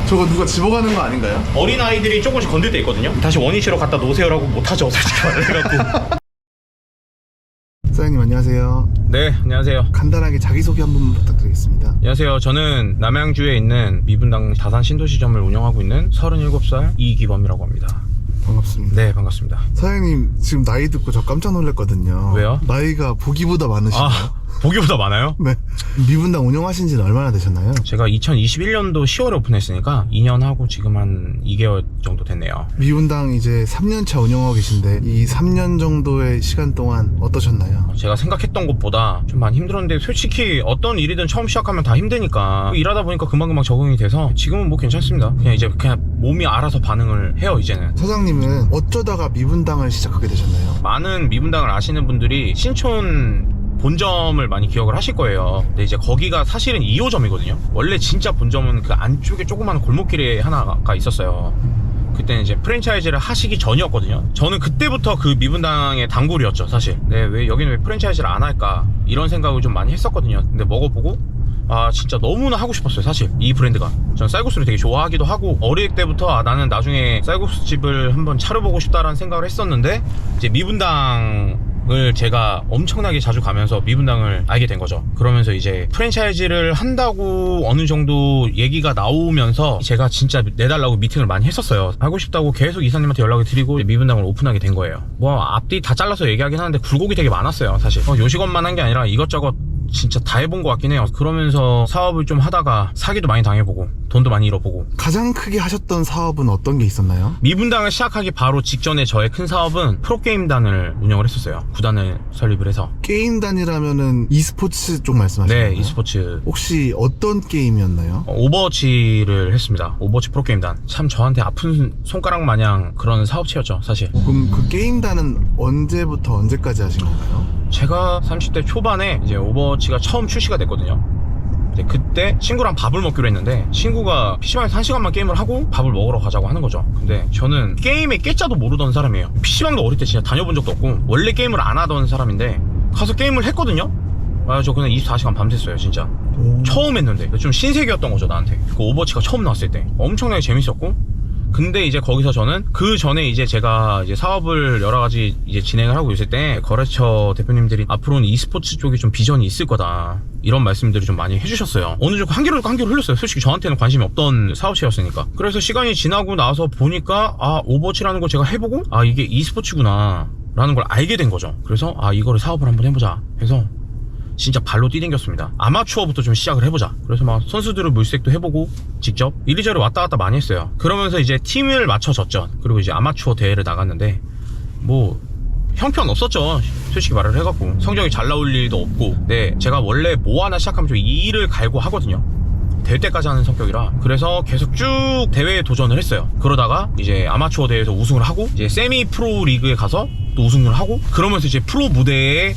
저거 누가 집어가는 거 아닌가요? 어린아이들이 조금씩 건들 때 있거든요. 다시 원위치로 갖다 놓으세요라고 못하죠, 솔직히 말해갖고. 사장님 안녕하세요. 네, 안녕하세요. 간단하게 자기소개 한 번만 부탁드리겠습니다. 안녕하세요. 저는 남양주에 있는 미분당 다산 신도시점을 운영하고 있는 37살 이기범이라고 합니다. 반갑습니다. 네, 반갑습니다. 사장님 지금 나이 듣고 저 깜짝 놀랐거든요. 왜요? 나이가 보기보다 많으시네요. 보기보다 많아요? 네. 미분당 운영하신 지는 얼마나 되셨나요? 제가 2021년도 10월에 오픈했으니까 2년 하고 지금 한 2개월 정도 됐네요. 미분당 이제 3년차 운영하고 계신데 이 3년 정도의 시간 동안 어떠셨나요? 제가 생각했던 것보다 좀 많이 힘들었는데 솔직히 어떤 일이든 처음 시작하면 다 힘드니까 일하다 보니까 금방금방 적응이 돼서 지금은 뭐 괜찮습니다. 그냥 이제 그냥 몸이 알아서 반응을 해요, 이제는. 사장님은 어쩌다가 미분당을 시작하게 되셨나요? 많은 미분당을 아시는 분들이 신촌 본점을 많이 기억을 하실 거예요. 근데 이제 거기가 사실은 2호점이거든요. 원래 진짜 본점은 그 안쪽에 조그마한 골목길에 하나가 있었어요. 그때는 이제 프랜차이즈를 하시기 전이었거든요. 저는 그때부터 그 미분당의 단골이었죠, 사실. 네, 왜 여기는 왜 프랜차이즈를 안 할까 이런 생각을 좀 많이 했었거든요. 근데 먹어보고 아 진짜 너무나 하고 싶었어요, 사실 이 브랜드가. 저는 쌀국수를 되게 좋아하기도 하고 어릴 때부터 아, 나는 나중에 쌀국수 집을 한번 차려보고 싶다라는 생각을 했었는데 이제 미분당을 제가 엄청나게 자주 가면서 미분당을 알게 된 거죠. 그러면서 이제 프랜차이즈를 한다고 어느 정도 얘기가 나오면서 제가 진짜 내달라고 미팅을 많이 했었어요. 하고 싶다고 계속 이사님한테 연락을 드리고 미분당을 오픈하게 된 거예요. 뭐 앞뒤 다 잘라서 얘기하긴 하는데 굴곡이 되게 많았어요, 사실. 요식업만 한 게 아니라 이것저것 진짜 다 해본 것 같긴 해요. 그러면서 사업을 좀 하다가 사기도 많이 당해보고 돈도 많이 잃어보고. 가장 크게 하셨던 사업은 어떤 게 있었나요? 미분당을 시작하기 바로 직전에 저의 큰 사업은 프로게임단을 운영을 했었어요. 구단을 설립을 해서. 게임단이라면은 e스포츠 쪽 말씀하시는 네, 건가요? e스포츠. 혹시 어떤 게임이었나요? 오버워치를 했습니다. 오버워치 프로게임단. 참 저한테 아픈 손가락 마냥 그런 사업체였죠, 사실. 그럼 그 게임단은 언제부터 언제까지 하신 건가요? 제가 30대 초반에 이제 오버워치가 처음 출시가 됐거든요. 이제 그때 친구랑 밥을 먹기로 했는데 친구가 PC방에서 1시간만 게임을 하고 밥을 먹으러 가자고 하는 거죠. 근데 저는 게임의 깨짜도 모르던 사람이에요. PC방도 어릴 때 진짜 다녀본 적도 없고 원래 게임을 안 하던 사람인데 가서 게임을 했거든요. 아, 저 그냥 24시간 밤샜어요, 진짜. 처음 했는데 좀 신세계였던 거죠, 나한테. 그 오버워치가 처음 나왔을 때 엄청나게 재밌었고. 근데 이제 거기서 저는 그 전에 이제 제가 이제 사업을 여러 가지 이제 진행을 하고 있을 때 거래처 대표님들이 앞으로는 e스포츠 쪽이 좀 비전이 있을 거다 이런 말씀들을 좀 많이 해주셨어요. 어느 정도 한겨울 흘렸어요. 솔직히 저한테는 관심이 없던 사업체였으니까. 그래서 시간이 지나고 나서 보니까 아, 오버워치라는 걸 제가 해보고 아, 이게 e스포츠구나 라는 걸 알게 된 거죠. 그래서 아, 이거를 사업을 한번 해보자 해서 진짜 발로 뛰댕겼습니다. 아마추어부터 좀 시작을 해보자. 그래서 막 선수들을 물색도 해보고 직접 이리저리 왔다 갔다 많이 했어요. 그러면서 이제 팀을 맞춰졌죠. 그리고 이제 아마추어 대회를 나갔는데 뭐 형편없었죠, 솔직히 말을 해갖고. 성적이 잘 나올 일도 없고. 근데 제가 원래 뭐 하나 시작하면 좀 일을 갈고 하거든요. 될 때까지 하는 성격이라. 그래서 계속 쭉 대회에 도전을 했어요. 그러다가 이제 아마추어 대회에서 우승을 하고 이제 세미 프로 리그에 가서 또 우승을 하고 그러면서 이제 프로 무대에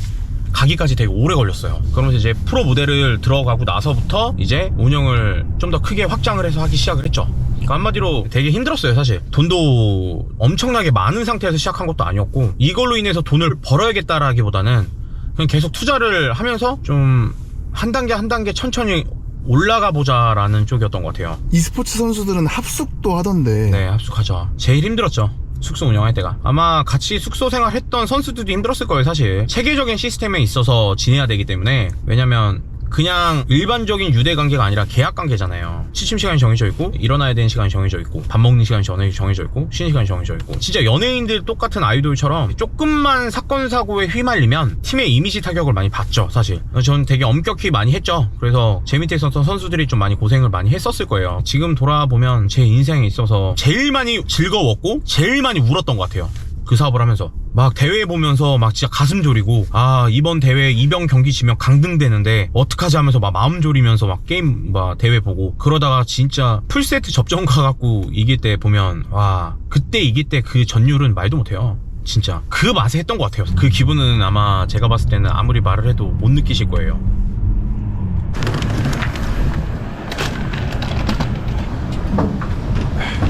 가기까지 되게 오래 걸렸어요. 그러면서 이제 프로 무대를 들어가고 나서부터 이제 운영을 좀 더 크게 확장을 해서 하기 시작을 했죠. 그러니까 한마디로 되게 힘들었어요, 사실. 돈도 엄청나게 많은 상태에서 시작한 것도 아니었고 이걸로 인해서 돈을 벌어야겠다라기보다는 그냥 계속 투자를 하면서 좀 한 단계 한 단계 천천히 올라가 보자라는 쪽이었던 것 같아요. e스포츠 선수들은 합숙도 하던데. 네, 합숙하죠. 제일 힘들었죠, 숙소 운영할 때가. 아마 같이 숙소 생활했던 선수들도 힘들었을 거예요, 사실. 체계적인 시스템에 있어서 지내야 되기 때문에. 왜냐면 그냥 일반적인 유대관계가 아니라 계약관계잖아요. 취침 시간이 정해져 있고 일어나야 되는 시간이 정해져 있고 밥 먹는 시간이 정해져 있고 쉬는 시간이 정해져 있고 진짜 연예인들 똑같은 아이돌처럼 조금만 사건 사고에 휘말리면 팀의 이미지 타격을 많이 받죠, 사실. 저는 되게 엄격히 많이 했죠. 그래서 제 밑에 있었던 선수들이 좀 많이 고생을 많이 했었을 거예요. 지금 돌아보면 제 인생에 있어서 제일 많이 즐거웠고 제일 많이 울었던 것 같아요, 그 사업을 하면서. 막 대회 보면서 막 진짜 가슴 졸이고 아, 이번 대회 이병 경기 지면 강등되는데 어떡하지 하면서 막 마음 졸이면서 막 게임 막 대회 보고 그러다가 진짜 풀세트 접전 가갖고 이길 때 보면 와, 그때 이길 때 그 전율은 말도 못해요. 진짜 그 맛에 했던 것 같아요. 그 기분은 아마 제가 봤을 때는 아무리 말을 해도 못 느끼실 거예요.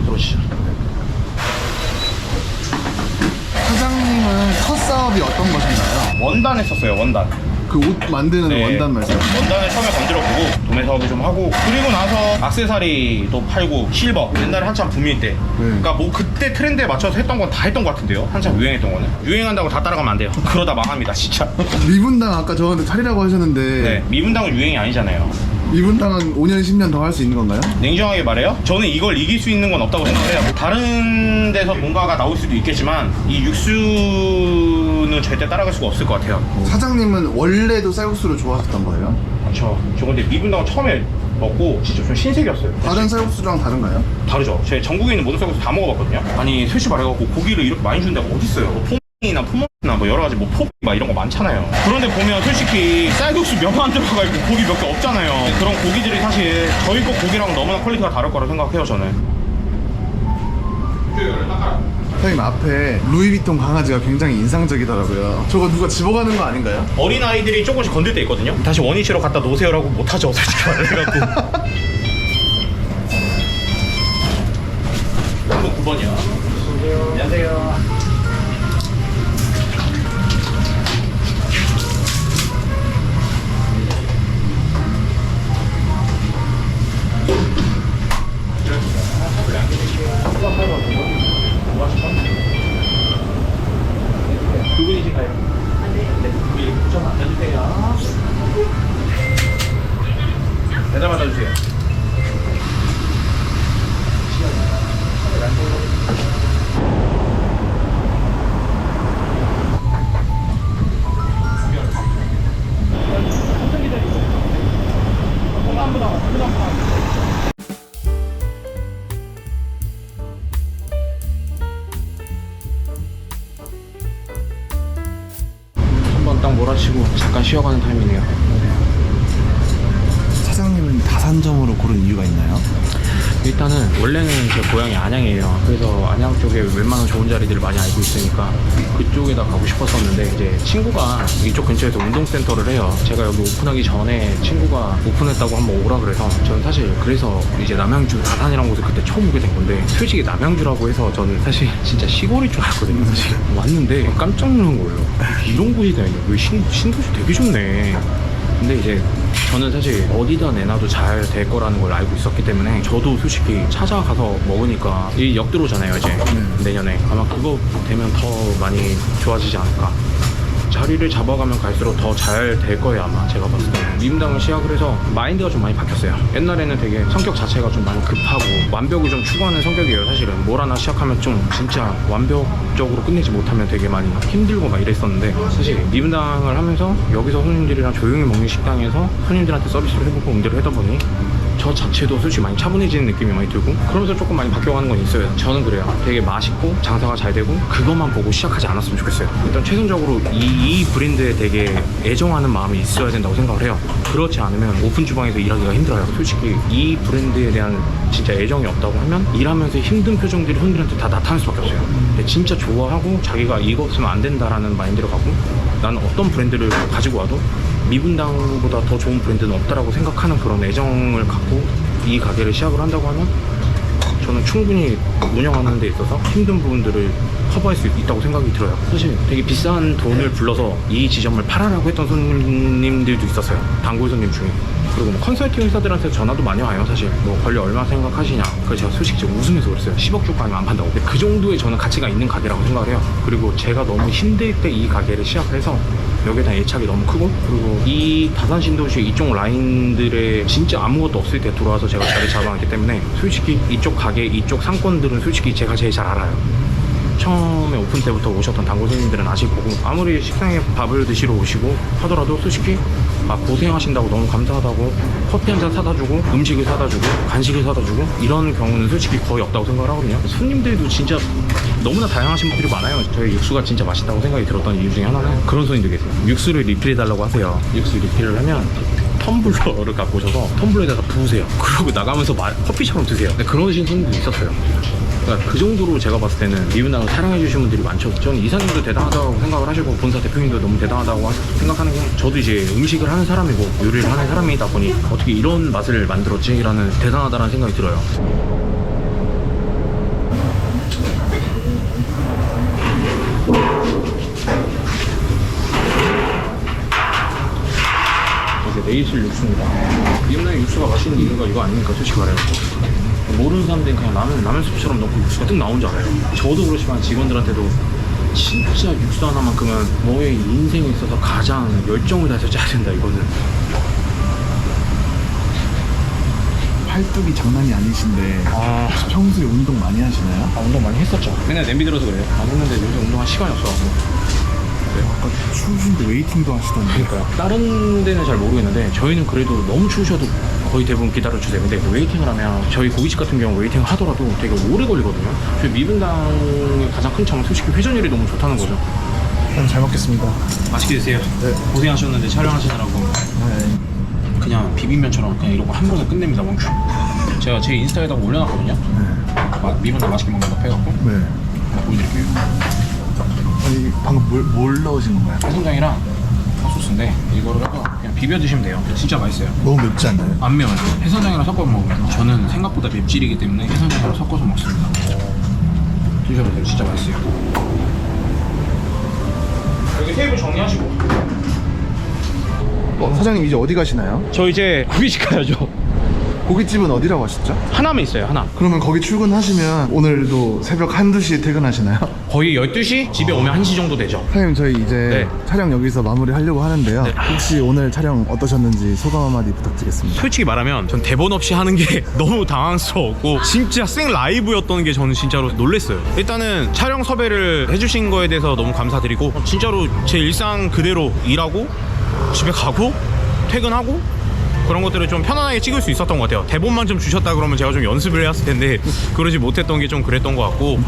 들어오시죠. 사장님은 첫 사업이 어떤 것인가요? 원단 했었어요, 원단. 그 옷 만드는 네. 원단 말씀. 원단을 처음에 건드려보고 도매 사업을 좀 하고, 그리고 나서 액세서리도 팔고 실버 옛날에 한참 붐일 때 그러니까 뭐 그때 트렌드에 맞춰서 했던 건 다 했던 것 같은데요. 한참 유행했던 거는 유행한다고 다 따라가면 안 돼요. 그러다 망합니다 진짜. 미분당 아까 저한테 차리라고 하셨는데 네, 미분당은 유행이 아니잖아요. 미분당은 5년 10년 더 할 수 있는 건가요? 냉정하게 말해요, 저는 이걸 이길 수 있는 건 없다고 생각해요. 다른 데서 뭔가가 나올 수도 있겠지만 이 육수는 절대 따라갈 수가 없을 것 같아요. 사장님은 원래도 쌀국수를 좋아하셨던 거예요? 그렇죠. 저 근데 미분당을 처음에 먹고 진짜 좀 신세계였어요. 다른 쌀국수랑 다른가요? 다르죠. 제가 전국에 있는 모든 쌀국수 다 먹어봤거든요. 아니 솔직히 말해갖고 고기를 이렇게 많이 준 데가 어딨어요. 뭐 포이나 포머나 뭐 여러 가지 뭐 포 막 이런 거 많잖아요. 그런데 보면 솔직히 쌀국수 면 안 들어가 있고 고기 몇 개 없잖아요. 그런 고기들이 사실 저희 거 고기랑 너무나 퀄리티가 다를 거라고 생각해요 저는. 사장님 앞에 루이비통 강아지가 굉장히 인상적이더라고요. 저거 누가 집어가는 거 아닌가요? 어린 아이들이 조금씩 건들 때 있거든요. 다시 원위치로 갖다 놓으세요라고 못하죠 솔직히 말해갖고. 9번이요. 안녕하세요. 두 분이신가요? 네. 여기 좀 앉아주세요. 대답 받아주세요. 한번 딱 몰아치고 잠깐 쉬어가는 타임이네요. 사장님은 다산점으로 고른 이유가 있나요? 일단은 원래는 제 고향이 안양이에요. 그래서 안양 쪽에 웬만한 좋은 자리들을 많이 알고 있으니까 그쪽에다 가고 싶었었는데, 이제 친구가 이쪽 근처에서 운동센터를 해요. 제가 여기 오픈하기 전에 친구가 오픈했다고 한번 오라 그래서, 저는 사실 그래서 이제 남양주 다산이라는 곳을 그때 처음 오게 된 건데, 솔직히 남양주라고 해서 저는 사실 진짜 시골일 줄 알았거든요. 사실 왔는데 깜짝 놀란 거예요. 이런 곳이 다니냐, 왜 신도시 되게 좋네. 근데 이제 저는 사실 어디다 내놔도 잘 될 거라는 걸 알고 있었기 때문에, 저도 솔직히 찾아가서 먹으니까 이 역들어오잖아요 이제 내년에. 아마 그거 되면 더 많이 좋아지지 않을까. 자리를 잡아가면 갈수록 더 잘 될 거예요 아마. 제가 봤을 때는 미분당을 시작을 해서 마인드가 좀 많이 바뀌었어요. 옛날에는 되게 성격 자체가 좀 많이 급하고 완벽을 좀 추구하는 성격이에요. 사실은 뭘 하나 시작하면 좀 진짜 완벽적으로 끝내지 못하면 되게 많이 힘들고 막 이랬었는데, 사실 미분당을 하면서 여기서 손님들이랑 조용히 먹는 식당에서 손님들한테 서비스를 해보고 응대를 하다 보니 저 자체도 솔직히 많이 차분해지는 느낌이 많이 들고, 그러면서 조금 많이 바뀌어가는 건 있어요. 저는 그래요. 되게 맛있고 장사가 잘 되고 그것만 보고 시작하지 않았으면 좋겠어요. 일단 최종적으로 이 브랜드에 되게 애정하는 마음이 있어야 된다고 생각을 해요. 그렇지 않으면 오픈 주방에서 일하기가 힘들어요. 솔직히 이 브랜드에 대한 진짜 애정이 없다고 하면 일하면서 힘든 표정들이 손님들한테 다 나타날 수밖에 없어요. 근데 진짜 좋아하고 자기가 이거 없으면 안 된다라는 마인드로 가고, 나는 어떤 브랜드를 가지고 와도 미분당보다 더 좋은 브랜드는 없다라고 생각하는 그런 애정을 갖고 이 가게를 시작을 한다고 하면, 저는 충분히 운영하는 데 있어서 힘든 부분들을 커버할 수 있다고 생각이 들어요. 사실 되게 비싼 돈을 불러서 이 지점을 팔아라고 했던 손님들도 있었어요. 단골 손님 중에. 그리고 뭐 컨설팅 회사들한테 전화도 많이 와요. 사실 뭐 권리 얼마 생각하시냐. 그래서 제가 솔직히 좀 웃으면서 그랬어요. 10억 주고 아니면 안 판다고. 근데 그 정도의 저는 가치가 있는 가게라고 생각을 해요. 그리고 제가 너무 힘들 때 이 가게를 시작을 해서 여기에 대한 애착이 너무 크고, 그리고 이 다산 신도시 이쪽 라인들에 진짜 아무것도 없을 때 들어와서 제가 자리 잡아놨기 때문에, 솔직히 이쪽 가게 이쪽 상권들은 솔직히 제가 제일 잘 알아요. 처음에 오픈 때부터 오셨던 단골 손님들은 아실 거고, 아무리 식당에 밥을 드시러 오시고 하더라도 솔직히 고생하신다고 너무 감사하다고 커피 한 잔 사다 주고 음식을 사다 주고 간식을 사다 주고 이런 경우는 솔직히 거의 없다고 생각을 하거든요. 손님들도 진짜 너무나 다양하신 분들이 많아요. 저희 육수가 진짜 맛있다고 생각이 들었던 이유 중에 하나는 그런 손님들 계세요. 육수를 리필해달라고 하세요. 육수 리필을 하면 텀블러를 갖고 오셔서 텀블러에다가 부으세요. 그러고 나가면서 커피처럼 드세요. 그러신 손님도 있었어요. 그러니까 그 정도로 제가 봤을 때는 미분당을 사랑해주신 분들이 많죠. 저는 이사님도 대단하다고 생각을 하시고 본사 대표님도 너무 대단하다고 생각하는 게, 저도 이제 음식을 하는 사람이고 요리를 하는 사람이다 보니 어떻게 이런 맛을 만들었지라는 대단하다는 생각이 들어요. 내실 육수입니다. 미분당 육수가 맛있는 이유가 이거 아닙니까? 솔직히 말해요. 모르는 사람들은 그냥 라면 수프처럼 넣고 육수가 뚝 나온 줄 알아요. 저도 그렇지만 직원들한테도 진짜 육수 하나만큼은 너의 인생에 있어서 가장 열정을 다해서 짜야 된다 이거는. 팔뚝이 장난이 아니신데 혹시 평소에 운동 많이 하시나요? 운동 많이 했었죠. 맨날 냄비 들어서 그래요. 안 했는데 요즘 운동할 시간이 없어가지고. 아까 추우신데 웨이팅도 하시던데. 그러니까요. 다른 데는 잘 모르겠는데 저희는 그래도 너무 추우셔도 거의 대부분 기다려주세요. 근데 웨이팅을 하면 저희 고깃집 같은 경우 웨이팅을 하더라도 되게 오래 걸리거든요. 저희 미분당의 가장 큰 점은 솔직히 회전율이 너무 좋다는 거죠. 잘 먹겠습니다. 맛있게 드세요. 네. 고생하셨는데 촬영하시느라고 네. 그냥 비빔면처럼 그냥 이러고 한 번에 끝냅니다. 원큐. 제가 제 인스타에다가 올려놨거든요. 미분당 맛있게 먹는 거 해갖고 네. 보여드릴게요. 아니 방금 뭘 넣으신 건가요? 해선장이랑 핫소스인데 이거를 해서 그냥 비벼 드시면 돼요. 진짜 맛있어요. 너무 맵지 않나요? 안 매워요. 해선장이랑 섞어 먹으면 저는 생각보다 맵찔이기 때문에 해선장이랑 섞어서 먹습니다. 드셔보세요. 진짜 맛있어요. 여기 테이블 정리하시고. 사장님 이제 어디 가시나요? 저 이제 고깃집 가야죠. 고깃집은 어디라고 하셨죠? 하나면 있어요. 하나. 그러면 거기 출근하시면 오늘도 새벽 1~2시에 퇴근하시나요? 거의 12시? 집에 오면 1시 정도 되죠. 사장님 저희 이제 네. 촬영 여기서 마무리하려고 하는데요. 네. 혹시 오늘 촬영 어떠셨는지 소감 한마디 부탁드리겠습니다. 솔직히 말하면 전 대본 없이 하는 게 너무 당황스러웠고 진짜 생 라이브였던 게 저는 진짜로 놀랬어요. 일단은 촬영 섭외를 해주신 거에 대해서 너무 감사드리고 진짜로 제 일상 그대로 일하고 집에 가고 퇴근하고 그런 것들을 좀 편안하게 찍을 수 있었던 것 같아요. 대본만 좀 주셨다 그러면 제가 좀 연습을 해왔을 텐데 그러지 못했던 게 좀 그랬던 것 같고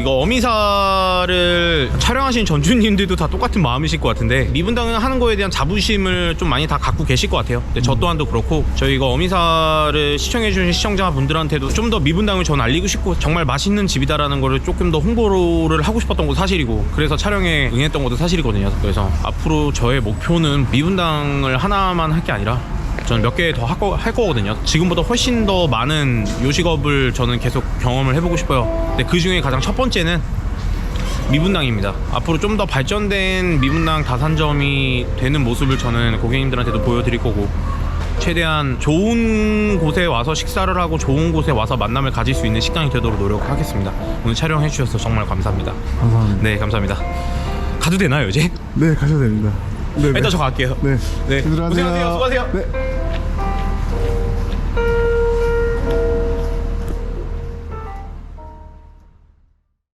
이거 어미사를 촬영하신 전주님들도 다 똑같은 마음이실 것 같은데 미분당을 하는 거에 대한 자부심을 좀 많이 다 갖고 계실 것 같아요. 근데 저 또한도 그렇고 저희 이거 어미사를 시청해주신 시청자분들한테도 좀 더 미분당을 전 알리고 싶고 정말 맛있는 집이다라는 거를 조금 더 홍보를 하고 싶었던 것도 사실이고 그래서 촬영에 응했던 것도 사실이거든요. 그래서 앞으로 저의 목표는 미분당을 하나만 할 게 아니라 저는 몇 개 더 할 거거든요. 지금보다 훨씬 더 많은 요식업을 저는 계속 경험을 해보고 싶어요. 근데 그 중에 가장 첫 번째는 미분당입니다. 앞으로 좀 더 발전된 미분당 다산점이 되는 모습을 저는 고객님들한테도 보여드릴 거고 최대한 좋은 곳에 와서 식사를 하고 좋은 곳에 와서 만남을 가질 수 있는 식당이 되도록 노력하겠습니다. 오늘 촬영해 주셔서 정말 감사합니다. 감사합니다. 네, 감사합니다. 가도 되나요 이제? 네, 가셔도 됩니다. 네, 일단 저 갈게요. 네. 네. 들어가세요. 고생하세요. 수고하세요. 네.